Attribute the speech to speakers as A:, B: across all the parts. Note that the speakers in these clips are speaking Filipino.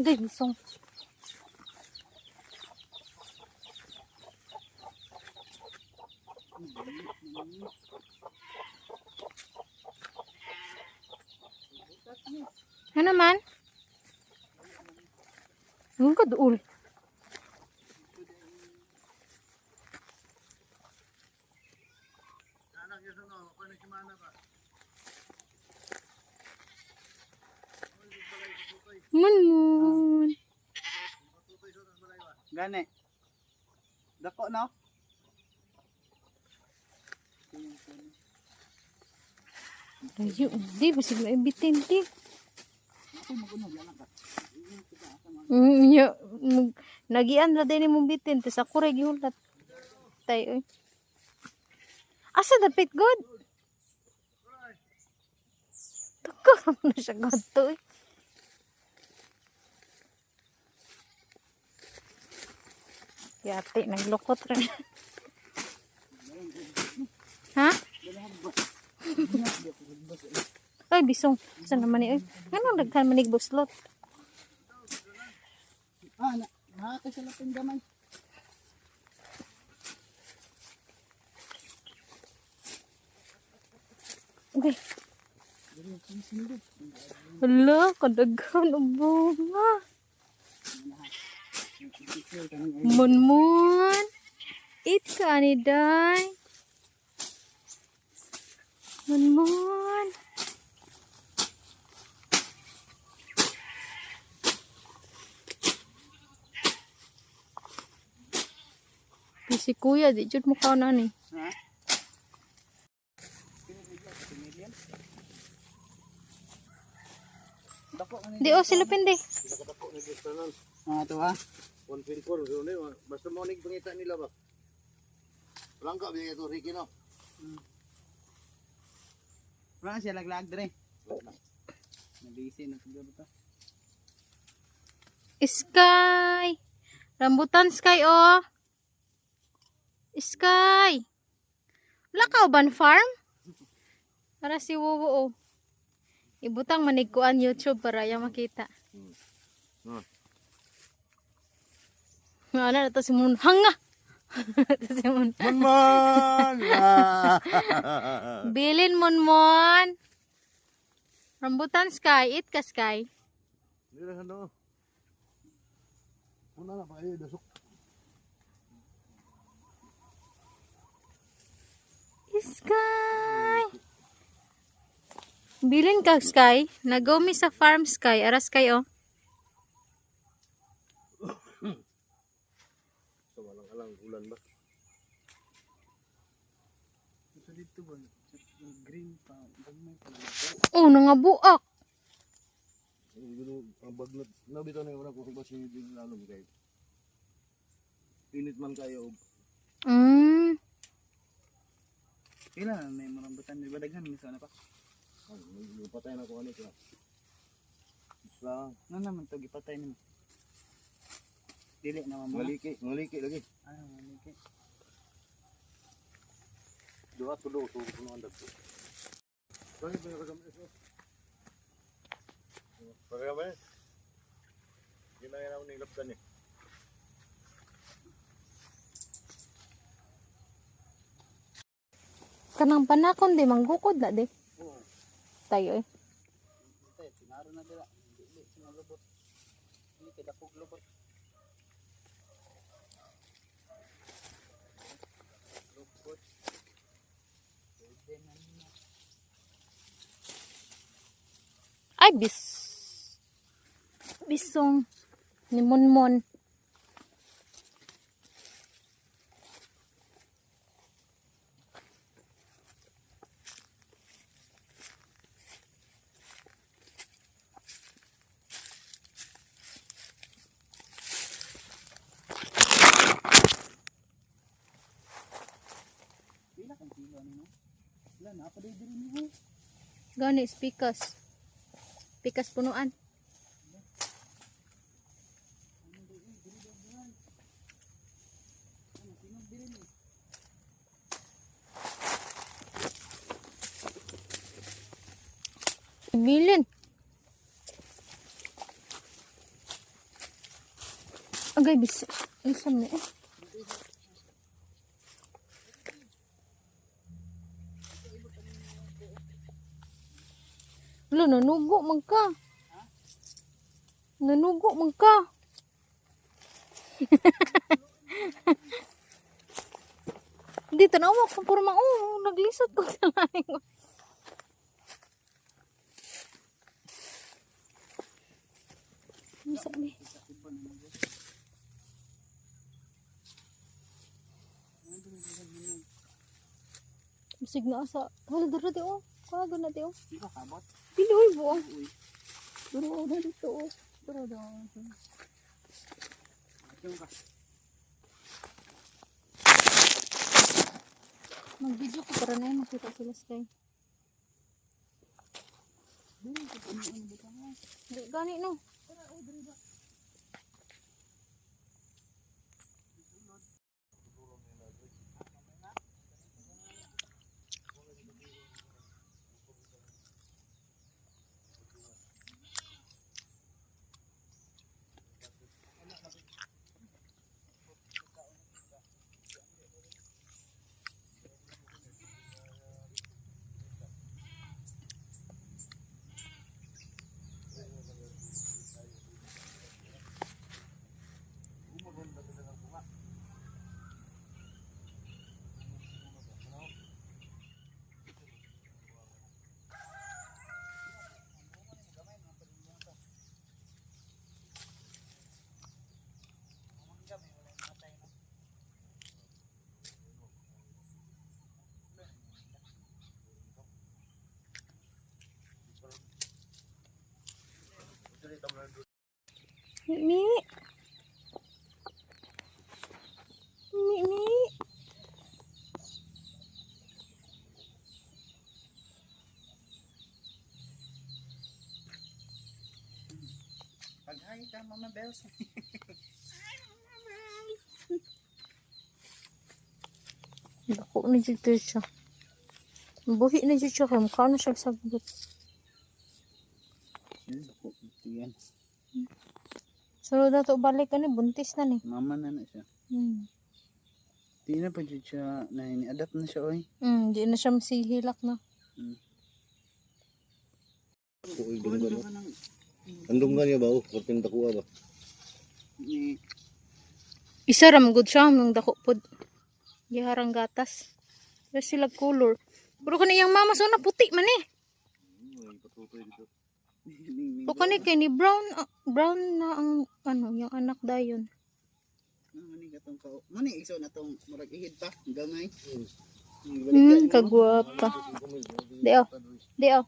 A: Agay, bisong. Ano man? Ang kaduol. Mun.
B: Gani. Dako no?
A: Ayo, di basig na ibitin di. Nya nagian ra din mo bitin tes ako ra gihulat. Tay oy. Asa dapit god? Tako na siya gadto oy. Yati naglukot rin. Ha? Ay, bisong. Saan naman ni? Anong nagkan manig buslot?
B: Nakaka sa lapin gamay.
A: Okay. Hala, kadaghan ang bunga. Mun. Eat ka ni day. Mun. Si kuya, di jud mo kaon ani.
B: Ha?
A: Di o silupin di.
B: To ha.
C: 1.4 basta mo ning pangita nila ba. Langka biya to Ricky no.
B: Wala siya laglag dire. Nabisi na siguro to.
A: Sky. Rambutan sky oh. Sky. Wala ka uban farm? Para si Wowo oh. Ibutang manigkuan YouTube para yung makita. Ano na to si Mun hanga. To si Mun.
C: Man.
A: Bilin Mun. Rambutan sky, eat ka sky.
C: Dira ano. Una na pa ay dasok.
A: Sky. Bilin ka sky, nagomi sa farm sky, aras sky oh.
C: So walang ulan ba?
B: Ito dito ba? Green pa.
A: Oh, nangabuak.
C: Ang bagnat na bitaw na wala ko ba si lalom kay. Init man kayo.
B: Pila na may marambutan. Di ba daghan mo sana pa?
C: Patay na ko ano ito. Isla.
B: Ano naman to gipatay nimo? Dili naman mo.
C: Ngaliki lagi.
B: Maliki.
C: Dua tulo to kuno andak. Kaya ba yung gamit ito? Kaya ba? Ginaya na nilaptan eh.
A: Kanang panakon di manggukod na di.
B: Oo.
A: Tayo eh.
B: Tay, pinaro na dira. Dili sa lubot. Dili kada pug lubot. Lubot.
A: Ay bisong ni Monmon.
B: Pila kan kilo nimo? Wala na pa diri nimo.
A: Gani pikas. Pikas punuan. Bilin. Agay bis. Isam ni eh. Wala, nanugo man ka. Nanugo man ka. Di tanawa ko puro naglisod ko sa laing. Sabi. Bisig na asa. Hala dara di oh. Kago na di oh.
B: Di ba kabot?
A: Dili oy buo.
B: Uy.
A: Duro na dito oh.
B: Pero daw. Yung ka.
A: Mag-video ko para na makita sila Sky. Gani no. Mi.
B: Pag-hi ka, Mama Bells.
A: Dako na dito siya. Buhi na dito siya kaya mukha na siya sagot.
B: Yan.
A: So dato balik ani buntis na ni.
B: Mama na siya. Di na pa dyan siya, adapt na siya, oy.
A: Di na siya masihilak na.
C: Uy, dunggan ba? Ang dunggan niya ba? Kortin takuha ba?
A: Isa ram good siya nung dako pod. Giharang gatas. Pero sila color. Pero kaniyang mama so na puti man eh.
C: Uy, patutoy dito.
A: O kani kay ni brown na ang yung anak dayon.
B: Mani katong kao. Mani iso na tong murag ihid pa, gamay.
A: Kagwapa. Deo. Deo.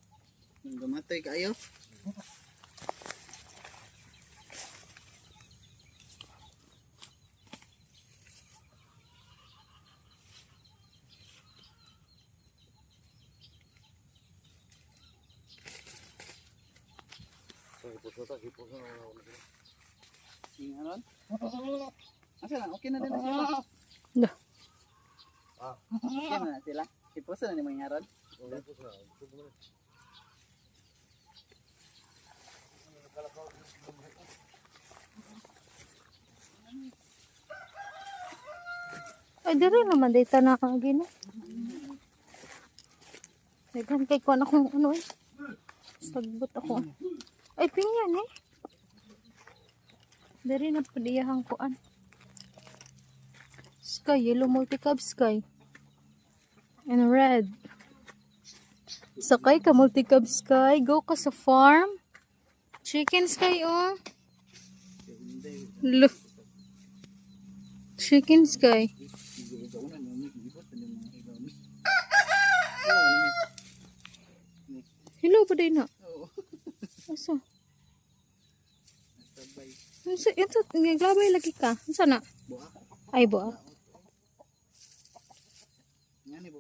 B: Gamatay kayo. Singaron? Asa lang, okay na din sila.
A: Dah.
B: Okay na sila. Ipuso na ni mga ngaron.
A: Ay dire naman data na kagi na. Dagan kay kuan akong ano eh. Sagbot ako. Ay pinyan eh. Dari na padiyahang kuan. Sky, yellow multicab sky. And red. Sakay ka multicab sky. Go ka sa farm. Chicken sky oh. Look. Chicken sky. Hello pa din na. Asa? Ito, naglabay lagi ka. Asa na? Ay, buak.
B: Yan ibo.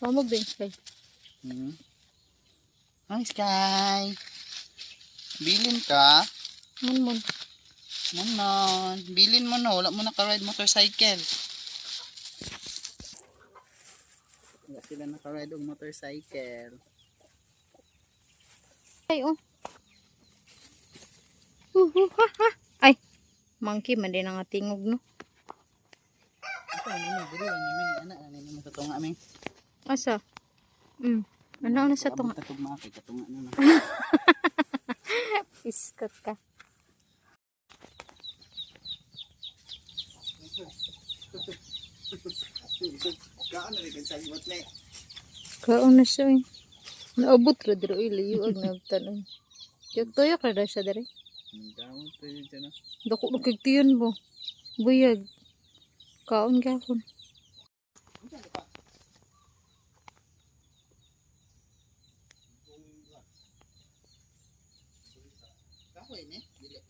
A: Mamog din, Sky.
B: Hi, Sky. Bilin ka?
A: Mon.
B: Manon. Bilin mo na. Wala mo naka-ride motorcycle. Wala sila naka-ride og motorcycle.
A: Ay, oh. Ha, ha. Ay, monkey man din ang tingog, no?
B: Ito, nini, dili lang nini, anak na nini matutunga mi.
A: Asa? Ano na sa tunga?
B: Paabot na tugma kay katunga na na.
A: Iskot ka.
C: Kaan na rin kan sagbot ni.
A: Kaon na siya, eh. Naabot ra diro ilayo ag nagtanong. Tuyok ra daw siya diri.
B: Gamot pa yun siya na.
A: Dako na kagtiyon mo. Buyag. Kaon gahon.
C: Kahoy ni. Dili.